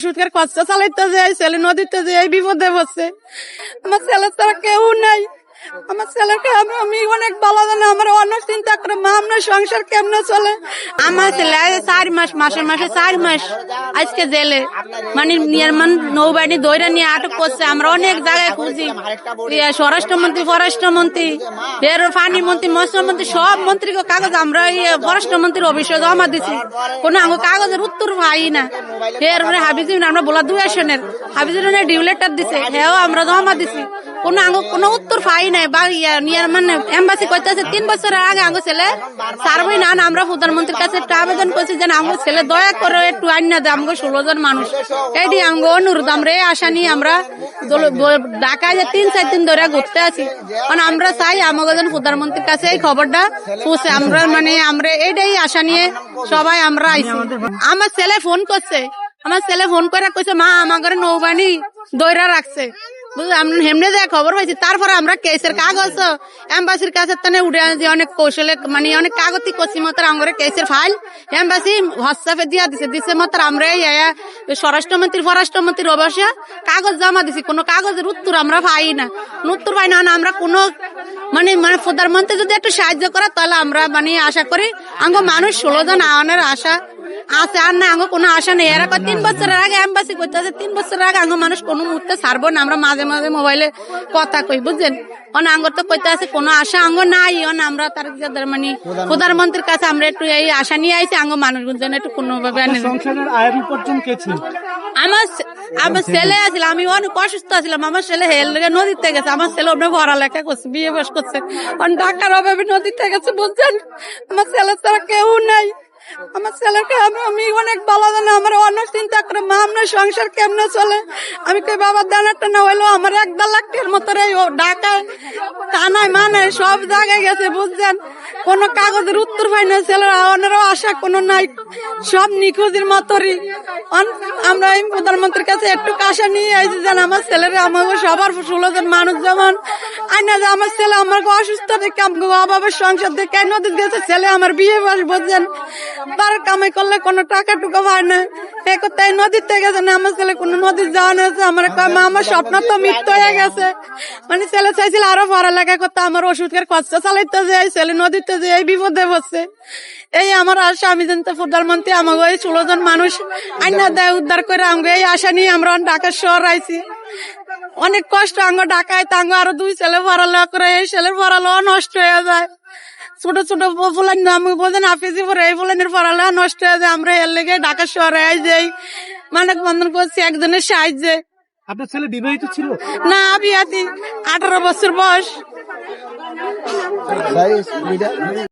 সুদের খরচা চালাইতে যাই, ছেলে নদীতে যাই, বিপদে পড়ছে। আমার ছেলের ছাড়া কেউ নাই। আমার ছেলেকে আমি অনেক ভালো জানি। আমার অনেক চিন্তা করে মা আপনার সংসার কেমনে চলে। আমার ছেলে 4 মাস, মাসে 4 মাস আজকে জেলে, মানে নির্মাণ নৌবাহিনী দৈরা নিয়ে আটক করছে। আমরা অনেক জায়গায় খুঁজি, স্বরাষ্ট্রমন্ত্রী, পররাষ্ট্রমন্ত্রী, এর পানি মন্ত্রী, মৎস্যমন্ত্রী, সব মন্ত্রীকে কাগজ আমরা পররাষ্ট্রমন্ত্রীর অফিসে জমা দিছি, কোনো কাগজের উত্তর পাই না। এরপরে হাবিজুর আমরা বলা 2 আসনের হাবিজুর ডিউ লেটার দিছে, হ্যাঁ আমরা জমা দিছি, কোনো উত্তর পাই নাই। বা মানে এম্বাসি কইতেছে 3 বছরের আগে আঙ্গো ছেলে সারবই না। আমরা প্রধানমন্ত্রীর কাছে একটা আবেদন করছি যে আঙ্গো ছেলে দয়া করে একটু আইনা দেয়। আমগো 16 জন মানুষ, এটি আঙ্গো অনুরোধ। আমরা এই আশা নিয়ে আমরা ঢাকায় যে 3-4 দিন ধরে ঘুরতে আছি। কারণ আমরা চাই আমাকে যেন প্রধানমন্ত্রীর কাছে এই খবরটা পৌঁছে। আমরা আমরা এইটাই আশা নিয়ে সবাই আমরা আইছি। আমার ছেলে ফোন করছে, আমার ছেলে ফোন করে কইছে মা আমার ঘরে নৌবাহিনী দৈরা রাখছে। হেমনে যায় খবর পাইছি। তারপরে আমরা কেসের কাগজ এম্বাসির কাছে উঠে আনছি, অনেক কৌশলে মানে অনেক কাগজই করছি মাত্র আমরা কেসের ফাইল এম্বাসি হোয়াটসঅ্যাপে দিয়া দিছে মাত্র আমরা স্বরাষ্ট্রমন্ত্রী, পররাষ্ট্রমন্ত্রীর অবশ্য কাগজ জমা দিছি। কোনো কাগজের উত্তর আমরা পাই না, আমরা কোনো মানে প্রধানমন্ত্রী যদি একটু সাহায্য করে তাহলে আমরা মানে আশা করি আঙ্গ মানুষ 16 জন আওয়ানোর আশা আছে। আর না আঙ্গ কোনো আশা নেই। এরা 3 বছরের আগে এম্বাসি করতেছে, 3 বছরের আগে আঙ্গ মানুষ কোনো মুহূর্তে ছাড়বো না। আমরা মাঝে মাঝে মোবাইলে কথা কই, বুঝছেন। আঙ্গর তো কইতে আছে কোনো আশা আঙ্গ নাই। আমরা তার মানে প্রধানমন্ত্রীর কাছে আমরা একটু এই আশা নিয়ে আইছি আঙ্গ মানুষগুলো যেন একটু কোনোভাবে আমার ছেলে আছিল, আমি অনেক অসুস্থ ছিলাম। আমার ছেলে নদীতে গেছে, আমার ছেলে ওখানে পড়ালেখা করছে, বিয়ে বাস করছে, ঢাকার অভাবে নদীতে গেছে, বুঝছেন। আমার ছেলের ছাড়া কেউ নাই। আমার ছেলেকে আমি অনেক ভালো জানি। আমার অনেক চিন্তা করে মা আপনার সংসার কেমনে চলে। আমি কই বাবার দানাটা না হইলো আমার 1-1.5 লাখ টাকার মতো ঢাকায় থানায় মানে সব জায়গায় গেছে, বুঝছেন। কোনো কাগজের উত্তর পাই না। ছেলের আওয়ানেরও আশা কোনো নাই, সব নিখোঁজের মতোরই। আমরা এই প্রধানমন্ত্রীর কাছে একটু আশা নিয়ে আইছি যেন আমার ছেলের আমাকে সবার 16 জন মানুষ যেমন আইনা যে আমার ছেলে আমার অসুস্থ দেখে আমাকে বাবার সংসার দেখে নদীতে গেছে। ছেলে আমার বিয়ে বাস, বুঝছেন। তার কামাই করলে কোনো টাকা টুকা পায় না, তাই নদীতে গেছে না। আমার ছেলে কোনো নদীর যাওয়া হয়েছে। আমার আমার স্বপ্ন তো মৃত্যু হয়ে গেছে। মানে ছেলে চাইছিল আরো পড়ালেখা করতে, আমার ওষুধের খরচা চালাইতে যাই, ছেলে নদীতে যাই, বিপদে পড়ছে। এই আমার আশা, আমি জানতে প্রধানমন্ত্রী আমাকে ওই 16 জন মানুষ আইনা দেয়, উদ্ধার করে আমাকে এই আশা নিয়ে আমরা ঢাকা শহর আইছি। অনেক কষ্ট আঙ্গ ঢাকায়, তাঙ্গ আরো 2 ছেলে পড়ালেখা করে, এই ছেলের পড়ালেখা নষ্ট হয়ে যায়। ছোট ছোট ফুলান আমি বলছেন আফিজি পরে এই ফুলানের পড়ালেখা নষ্ট হয়ে যায়। আমরা এর লেগে ঢাকা শহরে যাই, মানব বন্ধন করছি একজনের সাহায্যে। আপনার ছেলে বিবাহিত ছিল না? বিয়াতি 18 বছর বয়স।